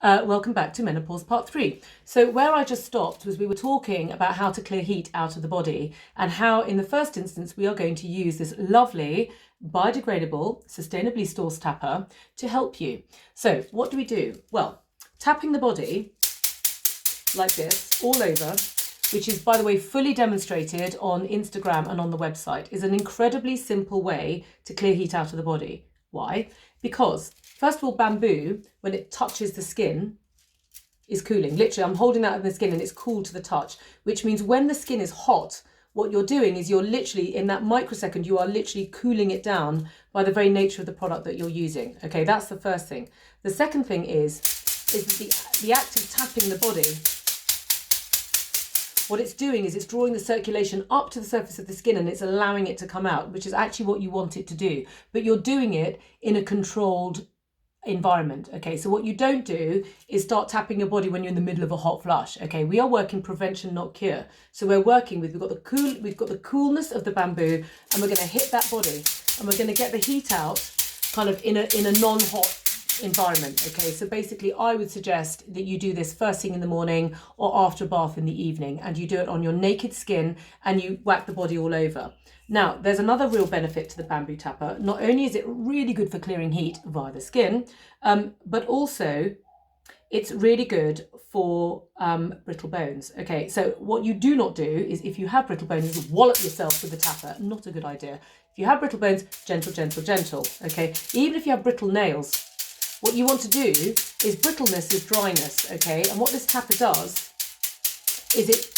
Welcome back to Menopause Part 3. So where I just stopped was we were talking about how to clear heat out of the body and how in the first instance we are going to use this lovely biodegradable, sustainably sourced tapper to help you. So what do? Well, tapping the body like this all over, which is, by the way, fully demonstrated on Instagram and on the website, is an incredibly simple way to clear heat out of the body. Why? Because first of all, bamboo, when it touches the skin, is cooling. Literally, I'm holding that on the skin and it's cool to the touch, which means when the skin is hot, what you're doing is you're literally, in that microsecond, you are literally cooling it down by the very nature of the product that you're using. Okay, that's the first thing. The second thing is the act of tapping the body. What it's doing is it's drawing the circulation up to the surface of the skin and it's allowing it to come out, which is actually what you want it to do. But you're doing it in a controlled environment. Okay, so what you don't do is start tapping your body when you're in the middle of a hot flush. Okay, we are working prevention, not cure. So we're working with, we've got the coolness of the bamboo, and we're going to hit that body and we're going to get the heat out kind of in a non-hot environment. Okay, so basically I would suggest that you do this first thing in the morning or after a bath in the evening, and you do it on your naked skin and you whack the body all over. Now, there's another real benefit to the bamboo tapper. Not only is it really good for clearing heat via the skin, but also it's really good for brittle bones. Okay, so what you do not do is, if you have brittle bones, is wallop yourself with the tapper. Not a good idea. If you have brittle bones, gentle, gentle, gentle. Okay, even if you have brittle nails, what you want to do is, brittleness is dryness, okay? And what this tapper does is it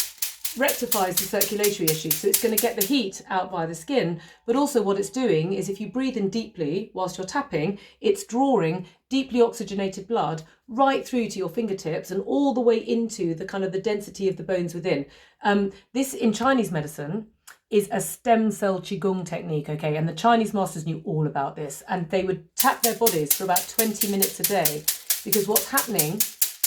rectifies the circulatory issue. So it's going to get the heat out by the skin, but also what it's doing is, if you breathe in deeply whilst you're tapping, it's drawing deeply oxygenated blood right through to your fingertips and all the way into the kind of the density of the bones within. This in Chinese medicine is a stem cell qigong technique, okay? And the Chinese masters knew all about this, and they would tap their bodies for about 20 minutes a day, because what's happening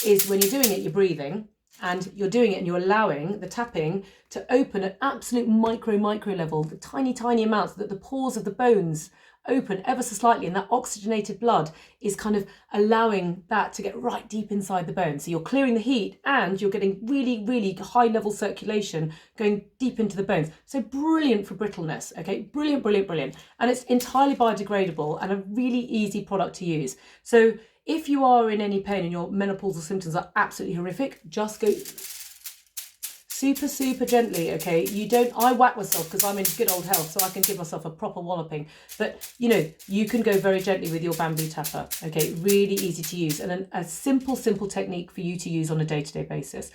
is, when you're doing it, you're breathing, and you're doing it and you're allowing the tapping to open at absolute micro level, the tiny amounts, that the pores of the bones open ever so slightly, and that oxygenated blood is kind of allowing that to get right deep inside the bone. So you're clearing the heat and you're getting really high level circulation going deep into the bones. So brilliant for brittleness, okay? Brilliant. And it's entirely biodegradable and a really easy product to use. So if you are in any pain and your menopausal symptoms are absolutely horrific, just go super gently, okay? I whack myself because I'm in good old health, so I can give myself a proper walloping. But, you can go very gently with your bamboo tapper, okay? Really easy to use, and a simple technique for you to use on a day-to-day basis.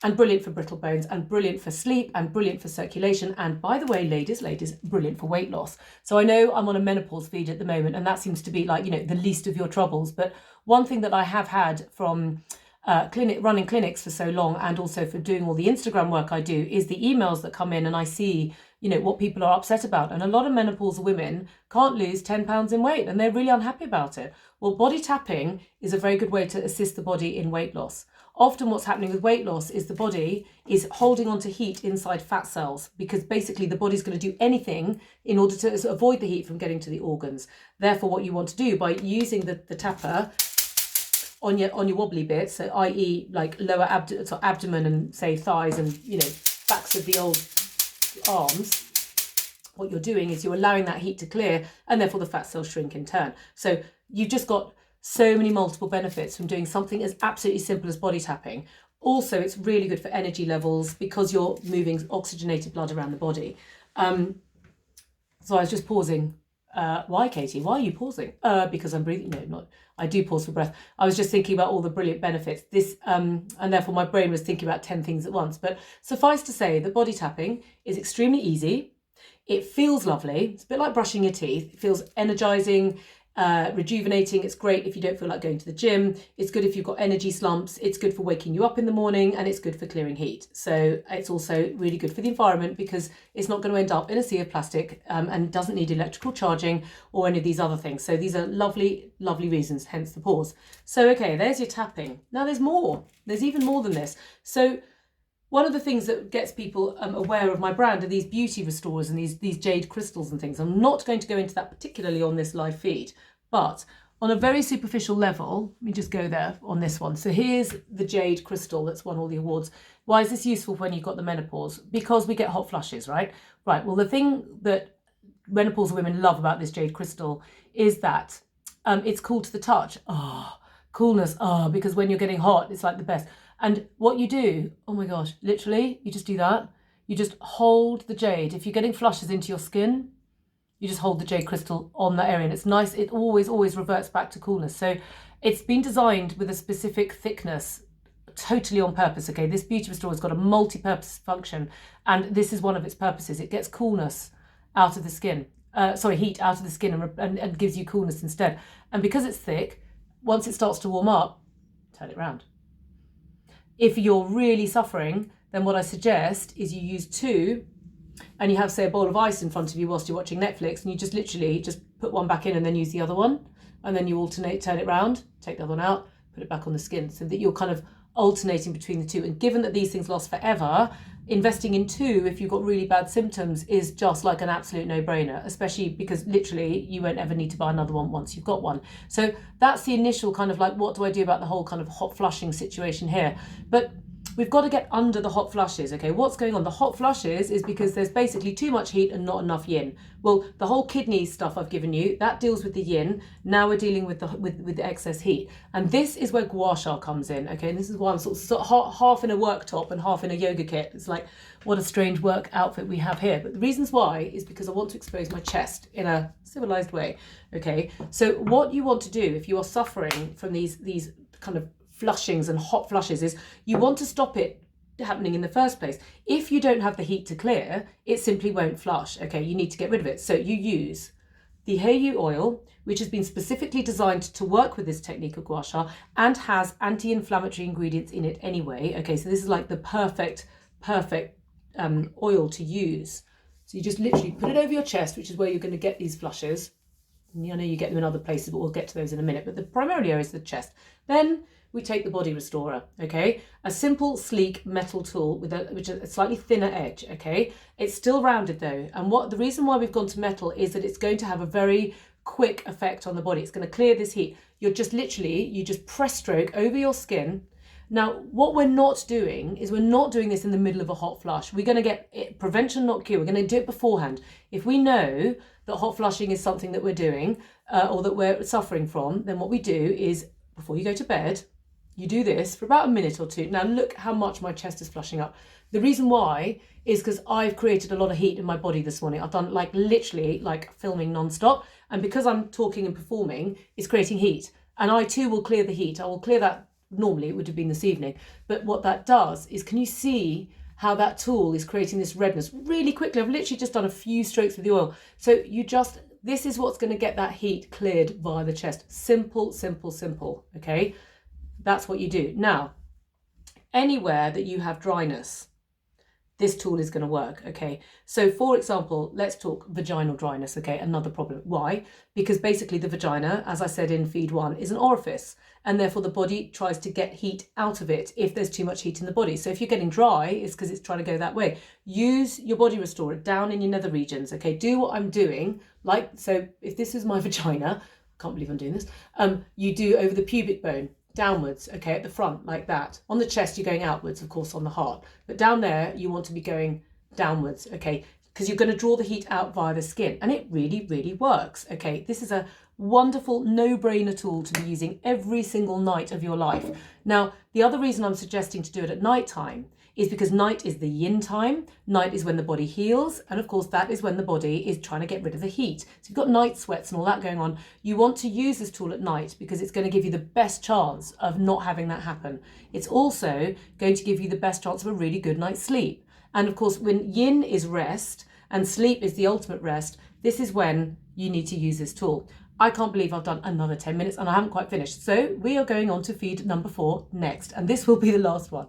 And brilliant for brittle bones, and brilliant for sleep, and brilliant for circulation. And by the way, ladies, brilliant for weight loss. So I know I'm on a menopause feed at the moment, and that seems to be like, the least of your troubles. But one thing that I have had from running clinics for so long, and also for doing all the Instagram work I do, is the emails that come in, and I see, what people are upset about. And a lot of menopausal women can't lose 10 pounds in weight, and they're really unhappy about it. Well, body tapping is a very good way to assist the body in weight loss. Often what's happening with weight loss is the body is holding on to heat inside fat cells, because basically the body's going to do anything in order to avoid the heat from getting to the organs. Therefore, what you want to do by using the tapper on your wobbly bits, so i.e. like lower abdomen and say thighs and backs of the old arms, what you're doing is you're allowing that heat to clear, and therefore the fat cells shrink in turn. So you've just got so many multiple benefits from doing something as absolutely simple as body tapping. Also, it's really good for energy levels because you're moving oxygenated blood around the body. So I was just pausing. Why, Katie? Why are you pausing? Because I'm breathing. No, not. I do pause for breath. I was just thinking about all the brilliant benefits. And therefore my brain was thinking about 10 things at once. But suffice to say that body tapping is extremely easy. It feels lovely. It's a bit like brushing your teeth. It feels energizing, rejuvenating. It's great if you don't feel like going to the gym. It's good if you've got energy slumps. It's good for waking you up in the morning, and it's good for clearing heat. So it's also really good for the environment because it's not going to end up in a sea of plastic, and doesn't need electrical charging or any of these other things. So these are lovely reasons, hence the pause. So okay, there's your tapping. Now there's more. There's even more than this. So one of the things that gets people aware of my brand are these beauty restorers and these jade crystals and things. I'm not going to go into that particularly on this live feed, but on a very superficial level, let me just go there on this one. So here's the jade crystal that's won all the awards. Why is this useful when you've got the menopause? Because we get hot flushes, right? Right, well, the thing that menopausal women love about this jade crystal is that it's cool to the touch. Oh, coolness. Oh, because when you're getting hot, it's like the best. And what you do, oh my gosh, literally, you just do that. You just hold the jade. If you're getting flushes into your skin, you just hold the jade crystal on that area, and it's nice. It always reverts back to coolness. So it's been designed with a specific thickness, totally on purpose. Okay, this beauty restorer has got a multi-purpose function, and this is one of its purposes. It gets coolness out of the skin. Heat out of the skin and gives you coolness instead. And because it's thick, once it starts to warm up, turn it round. If you're really suffering, then what I suggest is you use two, and you have, say, a bowl of ice in front of you whilst you're watching Netflix, and you just literally just put one back in and then use the other one, and then you alternate, turn it round, take the other one out, put it back on the skin, so that you're kind of alternating between the two. And given that these things last forever, investing in two, if you've got really bad symptoms, is just like an absolute no-brainer, especially because literally you won't ever need to buy another one once you've got one. So that's the initial kind of like, what do I do about the whole kind of hot flushing situation here? But we've got to get under the hot flushes, okay? What's going on? The hot flushes is because there's basically too much heat and not enough yin. Well, the whole kidney stuff I've given you, that deals with the yin. Now we're dealing with the excess heat. And this is where gua sha comes in, okay? And this is why I'm sort of half in a work top and half in a yoga kit. It's like, what a strange work outfit we have here. But the reasons why is because I want to expose my chest in a civilized way, okay? So what you want to do if you are suffering from these kind of flushings and hot flushes is you want to stop it happening in the first place. If you don't have the heat to clear, it simply won't flush. Okay, you need to get rid of it. So you use the Hayo'u oil, which has been specifically designed to work with this technique of gua sha and has anti-inflammatory ingredients in it anyway. Okay, so this is like the perfect oil to use. So you just literally put it over your chest, which is where you're going to get these flushes. And I know you get them in other places, but we'll get to those in a minute. But the primary area is the chest. Then we take the body restorer, okay? A simple, sleek metal tool with a slightly thinner edge, okay? It's still rounded though. And the reason why we've gone to metal is that it's going to have a very quick effect on the body. It's going to clear this heat. You just press stroke over your skin. Now, what we're not doing is we're not doing this in the middle of a hot flush. We're going to get it, prevention, not cure. We're going to do it beforehand. If we know that hot flushing is something that we're doing or that we're suffering from, then what we do is before you go to bed, you do this for about a minute or two. Now look how much my chest is flushing up. The reason why is because I've created a lot of heat in my body this morning. I've done literally filming non-stop. And because I'm talking and performing, it's creating heat. And I too will clear the heat. I will clear that. Normally it would have been this evening. But what that does is, can you see how that tool is creating this redness really quickly? I've literally just done a few strokes with the oil. So this is what's going to get that heat cleared via the chest. Simple, simple, simple. Okay. That's what you do. Now, anywhere that you have dryness, this tool is going to work, okay? So for example, let's talk vaginal dryness, okay? Another problem. Why? Because basically the vagina, as I said in feed 1, is an orifice, and therefore the body tries to get heat out of it if there's too much heat in the body. So if you're getting dry, it's because it's trying to go that way. Use your body restorer down in your nether regions, okay? Do what I'm doing. So if this is my vagina, I can't believe I'm doing this, you do over the pubic bone, downwards, okay, at the front like that. On the chest you're going outwards, of course, on the heart, but down there you want to be going downwards, okay, because you're going to draw the heat out via the skin, and it really works, okay? This is a wonderful no-brainer tool to be using every single night of your life. Now, the other reason I'm suggesting to do it at night time is because night is the yin time. Night is when the body heals, and of course that is when the body is trying to get rid of the heat. So you've got night sweats and all that going on. You want to use this tool at night because it's going to give you the best chance of not having that happen. It's also going to give you the best chance of a really good night's sleep. And of course, when yin is rest and sleep is the ultimate rest, this is when you need to use this tool. I can't believe I've done another 10 minutes and I haven't quite finished. So we are going on to feed number 4 next, and this will be the last one.